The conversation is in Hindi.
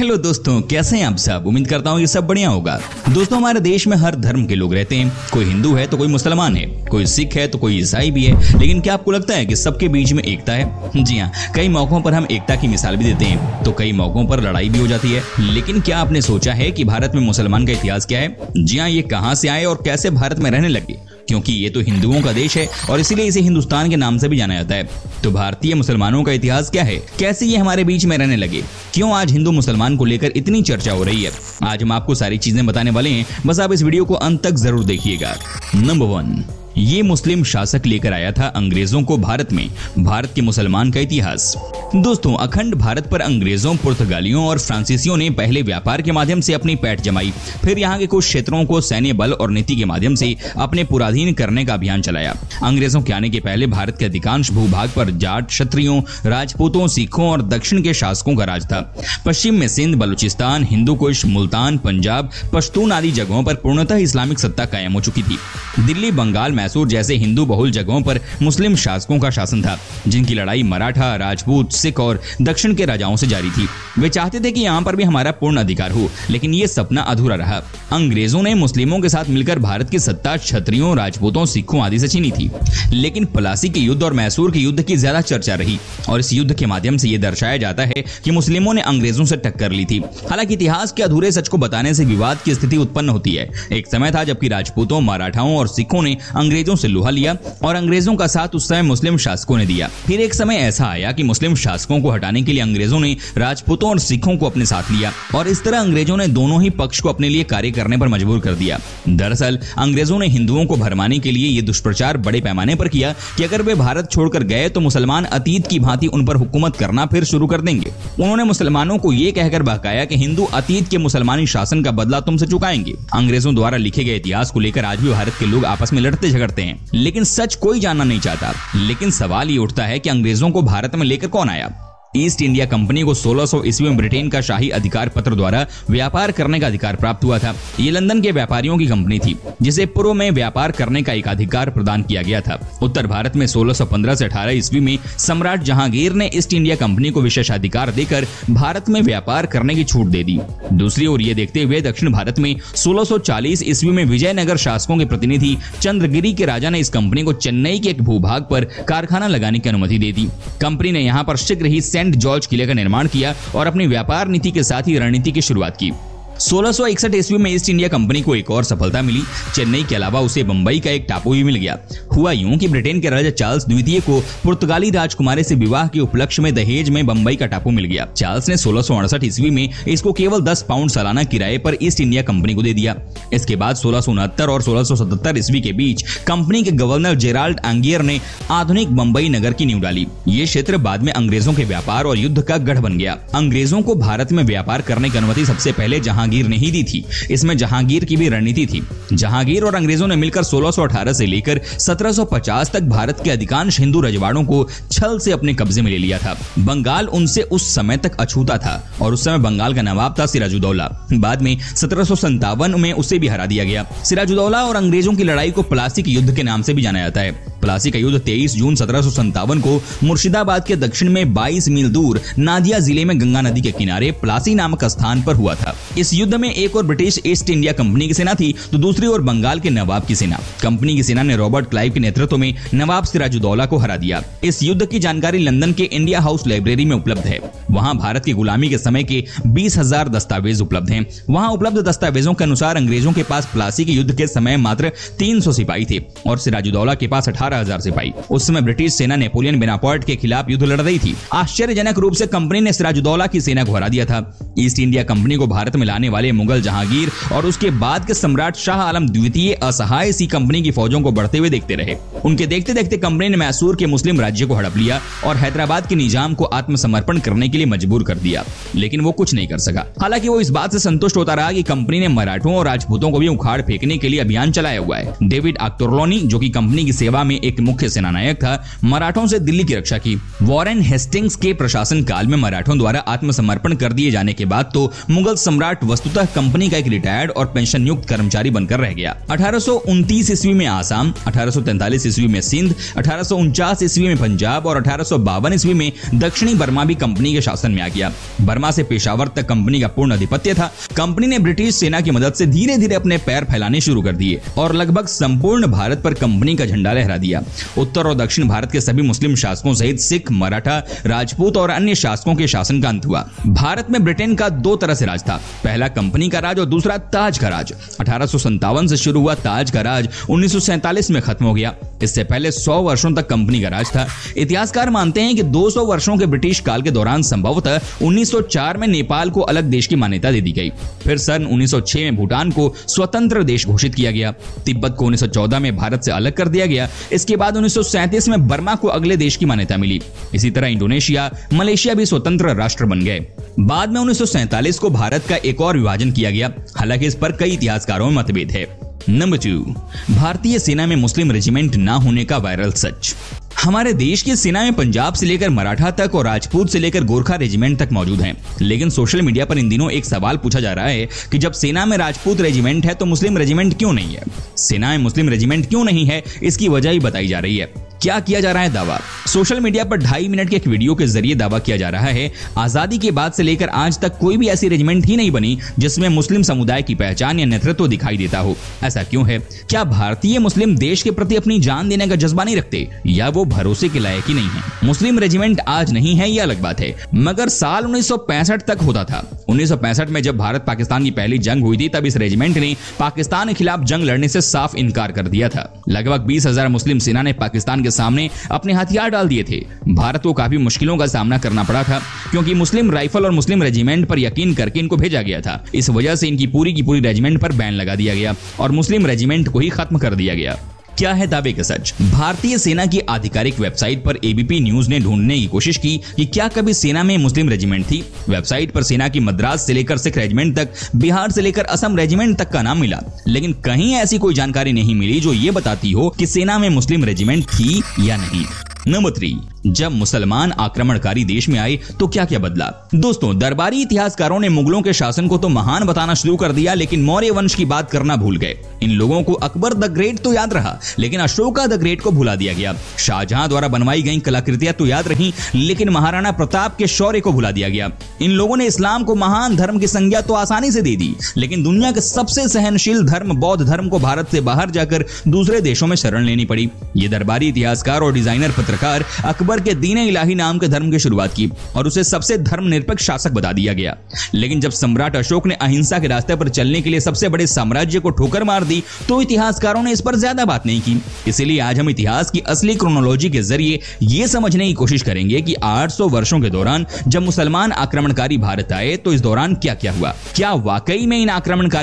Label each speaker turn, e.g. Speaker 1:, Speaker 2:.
Speaker 1: हेलो दोस्तों, कैसे हैं आप सब। उम्मीद करता हूँ ये सब बढ़िया होगा। दोस्तों, हमारे देश में हर धर्म के लोग रहते हैं। कोई हिंदू है तो कोई मुसलमान है, कोई सिख है तो कोई ईसाई भी है। लेकिन क्या आपको लगता है कि सबके बीच में एकता है? जी हाँ, कई मौकों पर हम एकता की मिसाल भी देते हैं तो कई मौकों पर लड़ाई भी हो जाती है। लेकिन क्या आपने सोचा है कि भारत में मुसलमान का इतिहास क्या है? जी हाँ, ये कहाँ से आए और कैसे भारत में रहने लगे? क्योंकि ये तो हिंदुओं का देश है और इसीलिए इसे हिंदुस्तान के नाम से भी जाना जाता है। तो भारतीय मुसलमानों का इतिहास क्या है? कैसे ये हमारे बीच में रहने लगे? क्यों आज हिंदू मुसलमान को लेकर इतनी चर्चा हो रही है? आज हम आपको सारी चीजें बताने वाले हैं, बस आप इस वीडियो को अंत तक जरूर देखिएगा। नंबर 1, ये मुस्लिम शासक लेकर आया था अंग्रेजों को भारत में। भारत के मुसलमान का इतिहास। दोस्तों, अखंड भारत पर अंग्रेजों, पुर्तगालियों और फ्रांसीसियों ने पहले व्यापार के माध्यम से अपनी पैठ जमाई, फिर यहाँ के कुछ क्षेत्रों को सैन्य बल और नीति के माध्यम से अपने पुराधीन करने का अभियान चलाया। अंग्रेजों के आने के पहले भारत के अधिकांश भूभाग पर जाट, क्षत्रियों, राजपूतों, सिखों और दक्षिण के शासकों का राज था। पश्चिम में सिंध, बलूचिस्तान, हिंदू कुश, मुल्तान, पंजाब, पश्तून आदि जगहों पर पूर्णतः इस्लामिक सत्ता कायम हो चुकी थी। दिल्ली, बंगाल, मैसूर जैसे हिंदू बहुल जगहों पर मुस्लिम शासकों का शासन था, जिनकी लड़ाई मराठा, राजपूत, सिख और दक्षिण के राजाओं से जारी थी। वे चाहते थे कि यहाँ पर भी हमारा पूर्ण अधिकार हो, लेकिन ये सपना अधूरा रहा। अंग्रेजों ने मुस्लिमों के साथ मिलकर भारत की सत्ता क्षत्रियों, राजपूतों, सिखों आदि से छीनी थी। लेकिन प्लासी के युद्ध और मैसूर के युद्ध की ज्यादा चर्चा रही और इस युद्ध के माध्यम से यह दर्शाया जाता है कि मुस्लिमों ने अंग्रेजों से टक्कर ली थी। हालांकि इतिहास के अधूरे सच को बताने से विवाद की स्थिति उत्पन्न होती है। एक समय था जबकि राजपूतों, मराठाओं और सिखों ने अंग्रेजों से लोहा लिया और अंग्रेजों का साथ उस समय मुस्लिम शासकों ने दिया। फिर एक समय ऐसा आया कि मुस्लिम शासकों को हटाने के लिए अंग्रेजों ने राजपूतों और सिखों को अपने साथ लिया और इस तरह अंग्रेजों ने दोनों ही पक्ष को अपने लिए कार्य करने पर मजबूर कर दिया। दरअसल अंग्रेजों ने हिंदुओं को भरमाने के लिए यह दुष्प्रचार बड़े पैमाने पर किया कि अगर वे भारत छोड़कर गए तो मुसलमान अतीत की भांति उन पर हुकूमत करना फिर शुरू कर देंगे। उन्होंने मुसलमानों को यह कहकर बहकाया कि हिंदू अतीत के मुसलमानी शासन का बदला तुमसे चुकाएंगे। अंग्रेजों द्वारा लिखे गए इतिहास को लेकर आज भी भारत के लोग आपस में लड़ते झगड़ते हैं, लेकिन सच कोई जानना नहीं चाहता। लेकिन सवाल ये उठता है कि अंग्रेजों को भारत में लेकर कौन आया? ईस्ट इंडिया कंपनी को 1600 ईस्वी में ब्रिटेन का शाही अधिकार पत्र द्वारा व्यापार करने का अधिकार प्राप्त हुआ था। ये लंदन के व्यापारियों की कंपनी थी जिसे पूर्व में व्यापार करने का एक अधिकार प्रदान किया गया था। उत्तर भारत में 1615 से 18 ईस्वी में सम्राट जहांगीर ने ईस्ट इंडिया कंपनी को विशेषाधिकार देकर भारत में व्यापार करने की छूट दे दी। दूसरी ओर ये देखते हुए दक्षिण भारत में 1640 ईस्वी में विजयनगर शासकों के प्रतिनिधि चंद्रगिरी के राजा ने इस कंपनी को चेन्नई के एक भूभाग पर कारखाना लगाने की अनुमति दे दी। कंपनी ने यहाँ पर शीघ्र ही सेंट जॉर्ज किले का निर्माण किया और अपनी व्यापार नीति के साथ ही रणनीति की शुरुआत की। 1661 ईस्वी में ईस्ट इंडिया कंपनी को एक और सफलता मिली। चेन्नई के अलावा उसे बंबई का एक टापू भी मिल गया। हुआ यूं कि ब्रिटेन के राजा चार्ल्स द्वितीय को पुर्तगाली राजकुमारी से विवाह के उपलक्ष्य में दहेज में बंबई का टापू मिल गया। चार्ल्स ने 1668 ईस्वी में इसको केवल 10 पाउंड सालाना किराए पर ईस्ट इंडिया कंपनी को दे दिया। इसके बाद 1669 और 1677 ईस्वी के बीच कंपनी के गवर्नर जेराल्ड एंगियर ने आधुनिक बंबई नगर की नींव डाली। ये क्षेत्र बाद में अंग्रेजों के व्यापार और युद्ध का गढ़ बन गया। अंग्रेजों को भारत में व्यापार करने की अनुमति सबसे पहले जहांगीर ने ही दी थी। इसमें जहांगीर की भी रणनीति थी। जहांगीर और अंग्रेजों ने मिलकर 1618 से लेकर 1750 तक भारत के अधिकांश हिंदू रजवाड़ों को छल से अपने कब्जे में ले लिया था। बंगाल उनसे उस समय तक अछूता था और उस समय बंगाल का नवाब था सिराजुद्दौला। बाद में 1757 में उसे भी हरा दिया गया। सिराजुद्दौला और अंग्रेजों की लड़ाई को प्लासी के युद्ध के नाम से भी जाना जाता है। प्लासी का युद्ध 23 जून 1757 को मुर्शिदाबाद के दक्षिण में 22 मील दूर नादिया जिले में गंगा नदी के किनारे प्लासी नामक स्थान पर हुआ था। इस युद्ध में एक और ब्रिटिश ईस्ट इंडिया कंपनी की सेना थी तो दूसरी ओर बंगाल के नवाब की सेना। कंपनी की सेना ने रॉबर्ट क्लाइव के नेतृत्व में नवाब सिराजुद्दौला को हरा दिया। इस युद्ध की जानकारी लंदन के इंडिया हाउस लाइब्रेरी में उपलब्ध है। वहां भारत की गुलामी के समय के 20,000 दस्तावेज उपलब्ध हैं। वहां उपलब्ध दस्तावेजों के अनुसार अंग्रेजों के पास प्लासी के युद्ध के समय मात्र 300 सिपाही थे और सिराजुद्दौला के पास 18,000 सिपाही। उस समय ब्रिटिश सेना नेपोलियन बोनापार्ट के खिलाफ युद्ध लड़ रही थी। आश्चर्यजनक रूप से कंपनी ने सिराजुद्दौला की सेना को हरा दिया था। ईस्ट इंडिया कंपनी को भारत में लाने वाले मुगल जहांगीर और उसके बाद के सम्राट शाह आलम द्वितीय असहाय सी कंपनी की फौजों को बढ़ते हुए देखते रहे। उनके देखते देखते कंपनी ने मैसूर के मुस्लिम राज्य को हड़प लिया और हैदराबाद के निजाम को आत्मसमर्पण करने के लिए मजबूर कर दिया। लेकिन वो कुछ नहीं कर सका। हालांकि वो इस बात से संतुष्ट होता रहा कि कंपनी ने मराठों और राजपूतों को भी उखाड़ फेंकने के लिए अभियान चलाया हुआ है। डेविड आक्तोर्लोनी, जो कि कंपनी की सेवा में एक मुख्य सेनानायक था, मराठों से दिल्ली की रक्षा की। वॉरेन हेस्टिंग्स के प्रशासन काल में मराठों द्वारा आत्मसमर्पण कर दिए जाने के बाद तो मुगल सम्राट वस्तुतः कंपनी का एक रिटायर्ड और पेंशन युक्त कर्मचारी बनकर रह गया। 1829 ईस्वी में आसाम, 1843 ईस्वी में सिंध, 1849 ईस्वी में पंजाब और 1852 ईस्वी में दक्षिणी बर्मा भी कंपनी के शासन में आ गया। बर्मा से पेशावर तक कंपनी का पूर्ण आधिपत्य था। कंपनी ने ब्रिटिश सेना की मदद से धीरे धीरे अपने पैर फैलाने शुरू कर दिए और लगभग संपूर्ण भारत पर कंपनी का झंडा लहरा दिया। उत्तर और दक्षिण भारत के सभी मुस्लिम शासकों सहित सिख, मराठा, राजपूत और अन्य शासकों के शासन का अंत हुआ। भारत में ब्रिटेन का दो तरह से राज था, पहला कंपनी का राज और दूसरा ताज का राज। 1857 से शुरू हुआ ताज का राज 1947 में खत्म हो गया। इससे पहले 100 वर्षों तक कंपनी का राज था। इतिहासकार मानते हैं कि 200 वर्षों के ब्रिटिश काल के दौरान संभवतः 1904 में नेपाल को अलग देश की मान्यता दे दी गई। फिर सन 1906 में भूटान को स्वतंत्र देश घोषित किया गया। तिब्बत को 1914 में भारत से अलग कर दिया गया। इसके बाद 1937 में बर्मा को अगले देश की मान्यता मिली। इसी तरह इंडोनेशिया, मलेशिया भी स्वतंत्र राष्ट्र बन गए। बाद में 1947 को भारत का एक और विभाजन किया गया। हालांकि इस पर कई इतिहासकारों में मतभेद है। नंबर 2, भारतीय सेना में मुस्लिम रेजिमेंट ना होने का वायरल सच। हमारे देश की सेना में पंजाब से लेकर मराठा तक और राजपूत से लेकर गोरखा रेजिमेंट तक मौजूद हैं। लेकिन सोशल मीडिया पर इन दिनों एक सवाल पूछा जा रहा है कि जब सेना में राजपूत रेजिमेंट है तो मुस्लिम रेजिमेंट क्यों नहीं है? सेना में मुस्लिम रेजिमेंट क्यों नहीं है, इसकी वजह ही बताई जा रही है। क्या किया जा रहा है दावा? सोशल मीडिया पर 2.5 मिनट के एक वीडियो के जरिए दावा किया जा रहा है, आजादी के बाद से लेकर आज तक कोई भी ऐसी रेजिमेंट ही नहीं बनी जिसमें मुस्लिम समुदाय की पहचान या नेतृत्व दिखाई देता हो। ऐसा क्यों है? क्या भारतीय मुस्लिम देश के प्रति अपनी जान देने का जज्बा नहीं रखते, या वो भरोसे के लायक ही नहीं है? मुस्लिम रेजिमेंट आज नहीं है, यह अलग बात है, मगर साल 1965 तक होता था। 1965 में जब भारत पाकिस्तान की पहली जंग हुई थी, तब इस रेजिमेंट ने पाकिस्तान के खिलाफ जंग लड़ने से साफ इनकार कर दिया था। लगभग 20,000 मुस्लिम सेना ने पाकिस्तान के सामने अपने हथियार डाल दिए थे। भारत को काफी मुश्किलों का सामना करना पड़ा था, क्योंकि मुस्लिम राइफल और मुस्लिम रेजिमेंट पर यकीन करके इनको भेजा गया था। इस वजह से इनकी पूरी की पूरी रेजिमेंट पर बैन लगा दिया गया और मुस्लिम रेजिमेंट को ही खत्म कर दिया गया। क्या है दावे का सच? भारतीय सेना की आधिकारिक वेबसाइट पर एबीपी न्यूज ने ढूंढने की कोशिश की कि क्या कभी सेना में मुस्लिम रेजिमेंट थी। वेबसाइट पर सेना की मद्रास से लेकर सिख रेजिमेंट तक, बिहार से लेकर असम रेजिमेंट तक का नाम मिला, लेकिन कहीं ऐसी कोई जानकारी नहीं मिली जो ये बताती हो कि सेना में मुस्लिम रेजिमेंट थी या नहीं। नंबर 3, जब मुसलमान आक्रमणकारी देश में आए तो क्या क्या बदला? दोस्तों, दरबारी इतिहासकारों ने मुगलों के शासन को तो महान बताना शुरू कर दिया, लेकिन मौर्य वंश की बात करना भूल गए। इन लोगों को अकबर द ग्रेट तो याद रहा, लेकिन अशोका द ग्रेट को भुला दिया गया। शाहजहां द्वारा बनवाई गई कलाकृतियां तो याद रही, लेकिन महाराणा प्रताप के शौर्य को भुला दिया गया। इन लोगों ने इस्लाम को महान धर्म की संज्ञा तो आसानी से दे दी, लेकिन दुनिया के सबसे सहनशील धर्म बौद्ध धर्म को भारत से बाहर जाकर दूसरे देशों में शरण लेनी पड़ी। ये दरबारी इतिहासकार और डिजाइनर पत्रकार अकबर के दीन-ए इलाही नाम के धर्म की शुरुआत की और उसे सबसे धर्मनिरपेक्ष शासक बता दिया गया। लेकिन जब सम्राट अशोक ने अहिंसा के रास्ते पर चलने के लिए सबसे बड़े साम्राज्य को ठोकर मार दी, तो इतिहासकारों ने इस पर ज्यादा बात नहीं की। इसीलिए आज हम इतिहास की असली क्रोनोलॉजी के जरिए यह समझने की कोशिश करेंगे कि 800 वर्षों के दौरान जब मुसलमान आक्रमणकारी भारत आए तो इस दौरान क्या क्या हुआ। क्या वाकई में इन आक्रमणकारी